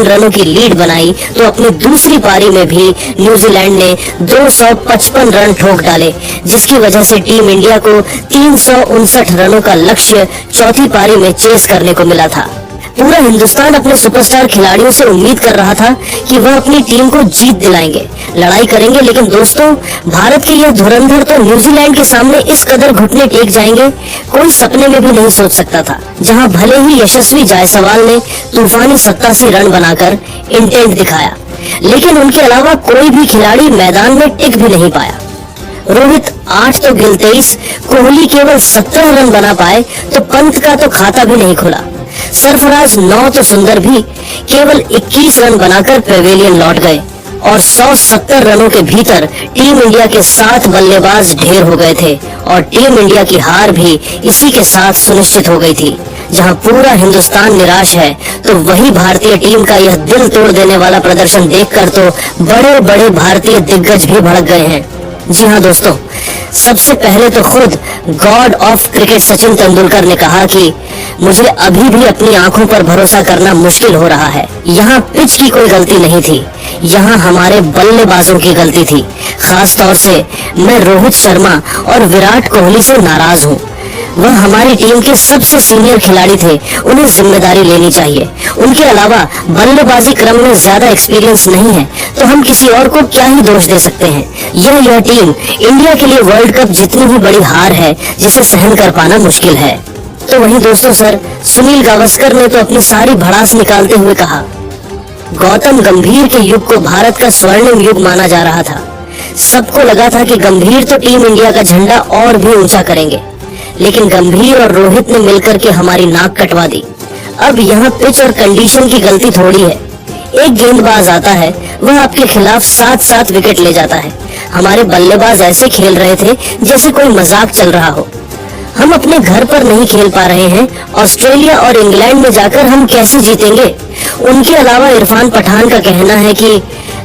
रनों की लीड बनाई तो अपनी दूसरी पारी में भी न्यूजीलैंड ने 255 रन ठोक डाले, जिसकी वजह से टीम इंडिया को 359 रनों का लक्ष्य चौथी पारी में चेस करने को मिला था। पूरा हिंदुस्तान अपने सुपरस्टार खिलाड़ियों से उम्मीद कर रहा था कि वह अपनी टीम को जीत दिलाएंगे, लड़ाई करेंगे, लेकिन दोस्तों भारत के यह धुरंधर तो न्यूजीलैंड के सामने इस कदर घुटने टेक जाएंगे, कोई सपने में भी नहीं सोच सकता था। जहां भले ही यशस्वी जायसवाल ने तूफानी 87 रन बनाकर इंटेंट दिखाया, लेकिन उनके अलावा कोई भी खिलाड़ी मैदान में टिक भी नहीं पाया। रोहित 8 तो गिल 23, कोहली केवल 17 रन बना पाए तो पंत का तो खाता भी नहीं खुला। सरफराज 9 तो सुंदर भी केवल 21 रन बनाकर पेवेलियन लौट गए और 170 रनों के भीतर टीम इंडिया के 7 बल्लेबाज ढेर हो गए थे और टीम इंडिया की हार भी इसी के साथ सुनिश्चित हो गई थी। जहां पूरा हिंदुस्तान निराश है तो वही भारतीय टीम का यह दिल तोड़ देने वाला प्रदर्शन देखकर तो बड़े बड़े भारतीय दिग्गज भी भड़क गए हैं। जी हाँ दोस्तों, सबसे पहले तो खुद God of cricket Sachin Tendulkar ने कहा कि मुझे अभी भी अपनी आंखों पर भरोसा करना मुश्किल हो रहा है। यहाँ पिच की कोई गलती नहीं थी, यहाँ हमारे बल्लेबाजों की गलती थी। खास तौर से मैं रोहित शर्मा और विराट कोहली से नाराज हूँ। वह हमारी टीम के सबसे सीनियर खिलाड़ी थे, उन्हें जिम्मेदारी लेनी चाहिए। उनके अलावा बल्लेबाजी क्रम में ज्यादा एक्सपीरियंस नहीं है तो हम किसी और को क्या ही दोष दे सकते हैं। यह टीम इंडिया के लिए वर्ल्ड कप जितनी भी बड़ी हार है जिसे सहन कर पाना मुश्किल है। तो वहीं दोस्तों सर सुनील गावस्कर ने तो अपनी सारी भड़ास निकालते हुए कहा, गौतम गंभीर के युग को भारत का स्वर्णिम युग माना जा रहा था। सबको लगा था कि गंभीर तो टीम इंडिया का झंडा और भी ऊंचा करेंगे, लेकिन गंभीर और रोहित ने मिलकर के हमारी नाक कटवा दी। अब यहाँ पिच और कंडीशन की गलती थोड़ी है। एक गेंदबाज आता है, वह आपके खिलाफ 7-7 विकेट ले जाता है। हमारे बल्लेबाज ऐसे खेल रहे थे जैसे कोई मजाक चल रहा हो। हम अपने घर पर नहीं खेल पा रहे हैं, ऑस्ट्रेलिया और इंग्लैंड में जाकर हम कैसे जीतेंगे। उनके अलावा इरफान पठान का कहना है कि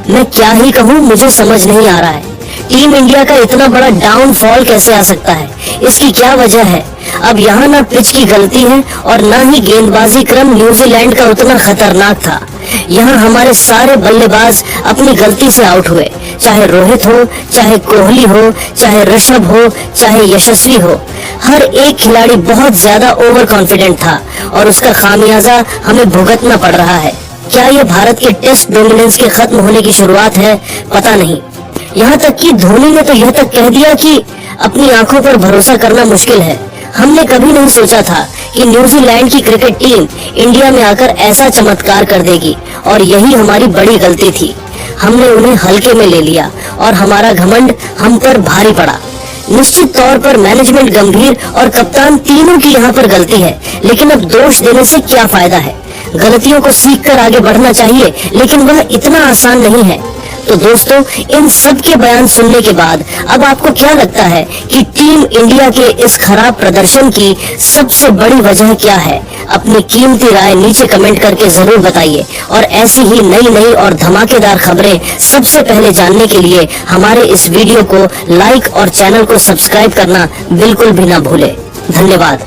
मैं क्या ही कहूँ, मुझे समझ नहीं आ रहा है टीम इंडिया का इतना बड़ा डाउनफॉल कैसे आ सकता है, इसकी क्या वजह है। अब यहाँ ना पिच की गलती है और ना ही गेंदबाजी क्रम न्यूजीलैंड का उतना खतरनाक था। यहाँ हमारे सारे बल्लेबाज अपनी गलती से आउट हुए, चाहे रोहित हो, चाहे कोहली हो, चाहे ऋषभ हो, चाहे यशस्वी हो। हर एक खिलाड़ी बहुत ज्यादा ओवर कॉन्फिडेंट था और उसका खामियाजा हमें भुगतना पड़ रहा है। क्या ये भारत के टेस्ट डोमिनेंस के खत्म होने की शुरुआत है, पता नहीं। यहाँ तक कि धोनी ने तो यह तक कह दिया कि अपनी आंखों पर भरोसा करना मुश्किल है। हमने कभी नहीं सोचा था कि न्यूजीलैंड की क्रिकेट टीम इंडिया में आकर ऐसा चमत्कार कर देगी और यही हमारी बड़ी गलती थी। हमने उन्हें हल्के में ले लिया और हमारा घमंड हम पर भारी पड़ा। निश्चित तौर पर मैनेजमेंट, गंभीर और कप्तान तीनों की यहाँ पर गलती है, लेकिन अब दोष देने से क्या फायदा है। गलतियों को सीखकर आगे बढ़ना चाहिए, लेकिन वह इतना आसान नहीं है। तो दोस्तों इन सब के बयान सुनने के बाद अब आपको क्या लगता है कि टीम इंडिया के इस खराब प्रदर्शन की सबसे बड़ी वजह क्या है? अपनी कीमती राय नीचे कमेंट करके जरूर बताइए और ऐसी ही नई और धमाकेदार खबरें सबसे पहले जानने के लिए हमारे इस वीडियो को लाइक और चैनल को सब्सक्राइब करना बिल्कुल भी ना भूले। धन्यवाद।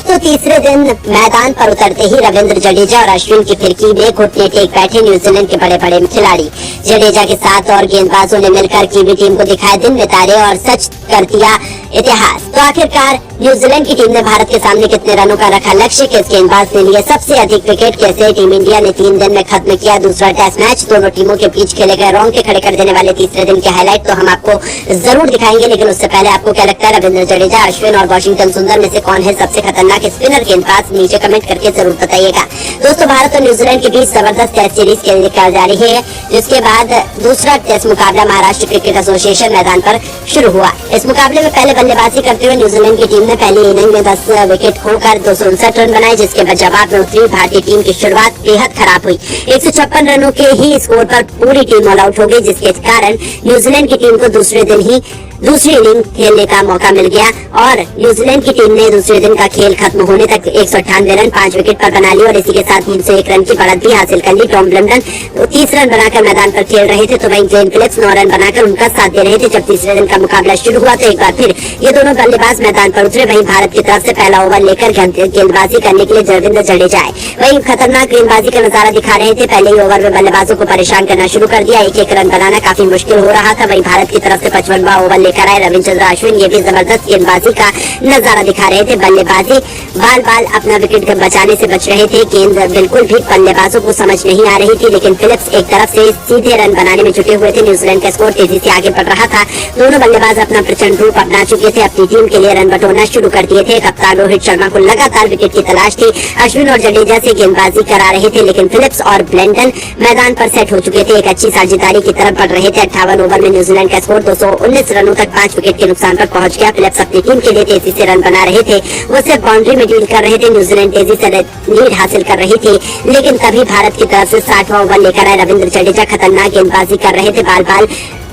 तो तीसरे दिन मैदान पर उतरते ही रविंद्र जडेजा और अश्विन की फिरकी में घुटने टेक बैठे न्यूजीलैंड के बड़े बड़े खिलाड़ी। जडेजा के साथ और गेंदबाजों ने मिलकर कीवी टीम को दिखाए दिन में तारे और सच कर दिया इतिहास। तो आखिरकार न्यूजीलैंड की टीम ने भारत के सामने कितने रनों का रखा लक्ष्य, किस गेंदबाज ने लिए सबसे अधिक विकेट, कैसे टीम इंडिया ने 3 दिन में खत्म किया दूसरा टेस्ट मैच, दोनों टीमों के बीच खेले गए रोंगटे खड़े कर देने वाले तीसरे दिन के हाईलाइट तो हम आपको जरूर दिखाएंगे। लेकिन उससे पहले आपको क्या लगता है, रविंद्र जडेजा, अश्विन और वाशिंगटन सुंदर में से कौन है सबसे खतरनाक स्पिनर गेंदबाज? नीचे कमेंट करके जरूर बताइएगा। दोस्तों भारत और न्यूजीलैंड के बीच जबरदस्त टेस्ट सीरीज खेलने जा रही है, जिसके बाद दूसरा टेस्ट मुकाबला महाराष्ट्र क्रिकेट एसोसिएशन मैदान पर शुरू हुआ। इस मुकाबले में पहले बल्लेबाजी करते हुए न्यूजीलैंड की टीम ने पहली इनिंग में 10 विकेट खोकर 259 रन बनाए, जिसके जवाब में उतरी भारतीय टीम की शुरुआत बेहद खराब हुई। 156 रनों के ही स्कोर पर पूरी टीम ऑल आउट हो गई, जिसके कारण न्यूजीलैंड की टीम को दूसरे दिन ही दूसरी इनिंग खेलने का मौका मिल गया और न्यूजीलैंड की टीम ने दूसरे दिन का खेल खत्म होने तक 198 रन 5 विकेट पर बना ली और इसी के साथ 301 रन की बढ़त भी हासिल कर ली। टॉम ब्लंडन 30 रन बनाकर मैदान पर खेल रहे थे, तो वहीं ग्लेन फिलिप्स 9 रन बनाकर उनका साथ दे रहे थे। जब तीसरे दिन का मुकाबला शुरू हुआ तो एक बार फिर ये दोनों बल्लेबाज मैदान पर उतरे। वहीं भारत की तरफ से पहला ओवर लेकर गेंदबाजी करने के लिए रविंद्र जडेजा आए। वहीं खतरनाक गेंदबाजी का नजारा दिखा रहे थे। पहले ही ओवर में बल्लेबाजों को परेशान करना शुरू कर दिया। एक रन बनाना काफी मुश्किल हो रहा था। वहीं भारत की तरफ से 55वां ओवर लेकर आए रविचंद्र अश्विन। ये भी जबरदस्त गेंदबाजी का नजारा दिखा रहे थे। बल्लेबाजी बाल बाल अपना विकेट बचाने से बच रहे थे। गेंद बिल्कुल भी बल्लेबाजों को समझ नहीं आ रही थी, लेकिन फिलिप्स एक तरफ से सीधे रन बनाने में जुटे हुए थे। न्यूजीलैंड का स्कोर तेजी से आगे बढ़ रहा था। दोनों बल्लेबाज अपना प्रचंड रूप अपना चुके थे। अपनी टीम के लिए रन बटोरना शुरू कर दिए थे। कप्तान रोहित शर्मा को लगातार विकेट की तलाश थी। अश्विन और जडेजा से गेंदबाजी करा रहे थे, लेकिन फिलिप्स और ब्लेंडन मैदान पर सेट हो चुके थे। एक अच्छी साझेदारी की तरफ बढ़ रहे थे। 58 ओवर में न्यूजीलैंड का स्कोर 219 रनों तक 5 विकेट के नुकसान पर पहुंच गया। फिलिप्स अपनी टीम के लिए तेजी से रन बना रहे थे। वो सिर्फ बाउंड्री में डील कर रहे थे। न्यूजीलैंड तेजी से लीड हासिल कर रही थी, लेकिन तभी भारत की तरफ से 60वां ओवर लेकर आए रविंद्र जडेजा। खतरनाक गेंदबाजी कर रहे थे। बाल बाल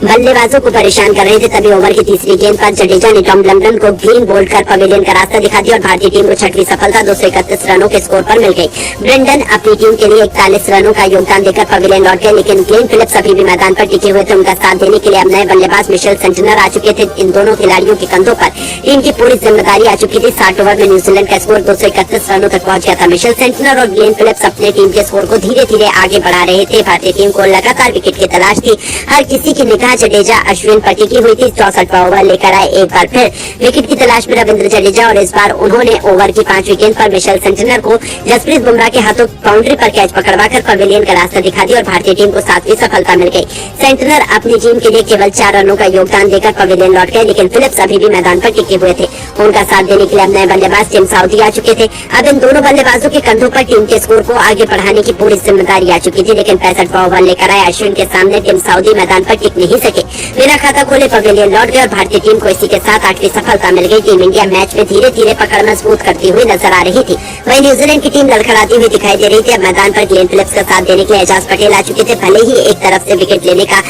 बल्लेबाजों को परेशान कर रहे थे। तभी ओवर की तीसरी गेंद पर जडेजा ने टॉम लंबन को ग्रीन बोल्ड कर पवेलियन का रास्ता दिखा दिया और भारतीय टीम को छठवीं सफलता 231 रनों के स्कोर पर मिल गई। ब्रेंडन अपनी टीम के लिए 41 रनों का योगदान देकर पवेलियन लौट गए, लेकिन ग्लेन फिलिप्स अभी भी मैदान पर टिके हुए थे। उनका साथ देने के लिए अब नए बल्लेबाज मिशेल सेंटनर आ चुके थे। इन दोनों खिलाड़ियों के कंधों पर टीम की पूरी जिम्मेदारी आ चुकी थी। 60 ओवर में न्यूजीलैंड का स्कोर 231 रनों तक पहुंच गया था। मिशेल सेंटनर और ग्लेन फिलिप्स अपने टीम के स्कोर को धीरे धीरे आगे बढ़ा रहे थे। भारतीय टीम को लगातार विकेट की तलाश थी। हर किसी की निगाह जडेजा अश्विन पर टिकी हुई थी। 64वां ओवर लेकर आए एक बार फिर विकेट की तलाश में रविंद्र जडेजा और इस बार उन्होंने ओवर की 5वीं गेंद पर मिशेल सेंटनर को जसप्रीत बुमराह के हाथों बाउंड्री पर कैच पकड़वाकर पवेलियन का रास्ता दिखा दिया और भारतीय टीम को 7वीं सफलता मिल गई। सेंटनर अपनी टीम के लिए केवल 4 रनों का योगदान देकर पवेलियन लौट गए, लेकिन फिलिप्स अभी भी मैदान पर टिके हुए थे। उनका साथ देने के लिए अब नए बल्लेबाज टिम साउदी आ चुके थे। अब इन दोनों बल्लेबाजों के कंधों पर टीम के स्कोर को आगे बढ़ाने की पूरी जिम्मेदारी आ चुकी थी, लेकिन 65वां ओवर लेकर आए अश्विन के सामने टिम साउदी मैदान पर टिक नहीं सके। बिना खाता खोले पवेलियन लौट गए और भारतीय टीम को इसी के साथ 8वीं सफलता मिल गई। टीम इंडिया मैच में धीरे धीरे पकड़ मजबूत करती हुई नजर आ रही थी। वहीं न्यूजीलैंड की टीम लड़खड़ाती हुई दिखाई दे रही थी। अब मैदान पर ग्लेन फिलिप्स का साथ देने के लिए एजाज पटेल आ चुके थे। भले ही एक तरफ से विकेट लेने का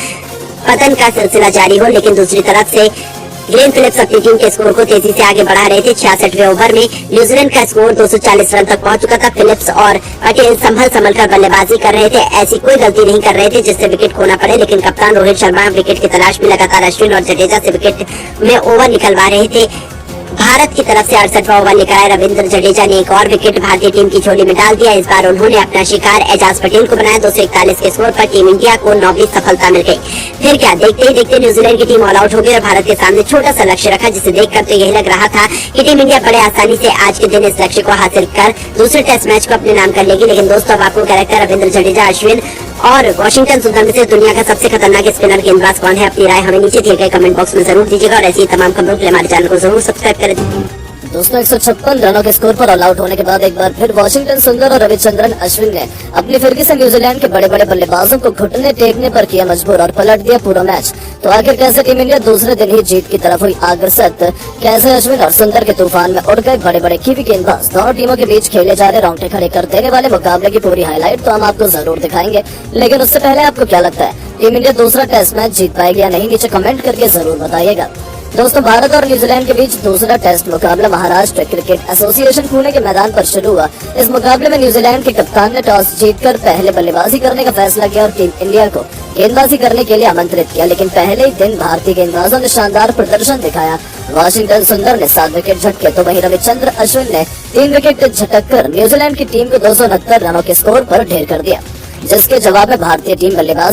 पतन का सिलसिला जारी हो, लेकिन दूसरी तरफ से ग्लेन फिलिप्स अपनी टीम के स्कोर को तेजी से आगे बढ़ा रहे थे। 66वें ओवर में न्यूजीलैंड का स्कोर 240 रन तक पहुंच चुका था। फिलिप्स और पटेल संभल कर बल्लेबाजी कर रहे थे। ऐसी कोई गलती नहीं कर रहे थे जिससे विकेट खोना पड़े, लेकिन कप्तान रोहित शर्मा विकेट की तलाश में लगातार अश्विन और जडेजा से विकेट में ओवर निकलवा रहे थे। भारत की तरफ से 68वां ओवर लेकर आए रविंद्र जडेजा ने एक और विकेट भारतीय टीम की झोली में डाल दिया। इस बार उन्होंने अपना शिकार एजाज पटेल को बनाया। 241 के स्कोर पर टीम इंडिया को 9वीं सफलता मिल गई। फिर क्या, देखते ही देखते न्यूजीलैंड की टीम ऑल आउट हो गई और भारत के सामने छोटा सा लक्ष्य रखा, जिसे देखकर तो यही लग रहा था कि टीम इंडिया बड़े आसानी से आज के दिन इस लक्ष्य को हासिल कर दूसरे टेस्ट मैच को अपने नाम कर लेगी। लेकिन दोस्तों, अब आपको क्या लगता है, रविंद्र जडेजा, अश्विन और वॉशिंगटन सुंदर में से दुनिया का सबसे खतरनाक स्पिनर गेंदबाज कौन है? अपनी राय हमें नीचे दिए गए कमेंट बॉक्स में जरूर दीजिएगा और ऐसी तमाम खबरों के लिए हमारे चैनल को जरूर सब्सक्राइब करें। दोस्तों 156 रनों के स्कोर पर ऑल आउट होने के बाद एक बार फिर वॉशिंगटन सुंदर और रविचंद्रन अश्विन ने अपनी फिरकी से न्यूजीलैंड के बड़े बड़े बल्लेबाजों को घुटने टेकने पर किया मजबूर और पलट दिया पूरा मैच। तो आखिर कैसे टीम इंडिया दूसरे दिन ही जीत की तरफ हुई अग्रसर? कैसे अश्विन और सुंदर के तूफान में उड़ गए बड़े बड़े कीवी गेंदबाज? दोनों टीमों के बीच खेले जा रहे रोंगटे खड़े कर देने वाले मुकाबले की पूरी हाईलाइट तो हम आपको जरूर दिखाएंगे, लेकिन उससे पहले आपको क्या लगता है, टीम इंडिया दूसरा टेस्ट मैच जीत पाएगी या नहीं? नीचे कमेंट करके जरूर बताइएगा। दोस्तों, भारत और न्यूजीलैंड के बीच दूसरा टेस्ट मुकाबला महाराष्ट्र क्रिकेट एसोसिएशन पुणे के मैदान पर शुरू हुआ। इस मुकाबले में न्यूजीलैंड के कप्तान ने टॉस जीतकर पहले बल्लेबाजी करने का फैसला किया और टीम इंडिया को गेंदबाजी करने के लिए आमंत्रित किया, लेकिन पहले ही दिन भारतीय गेंदबाजों ने शानदार प्रदर्शन दिखाया। वॉशिंगटन सुंदर ने 7 विकेट झटके तो वहीं रविचंद्र अश्विन ने 3 विकेट झटक कर न्यूजीलैंड की टीम को 269 रनों के स्कोर पर ढेर कर दिया, जिसके जवाब में भारतीय टीम बल्लेबाज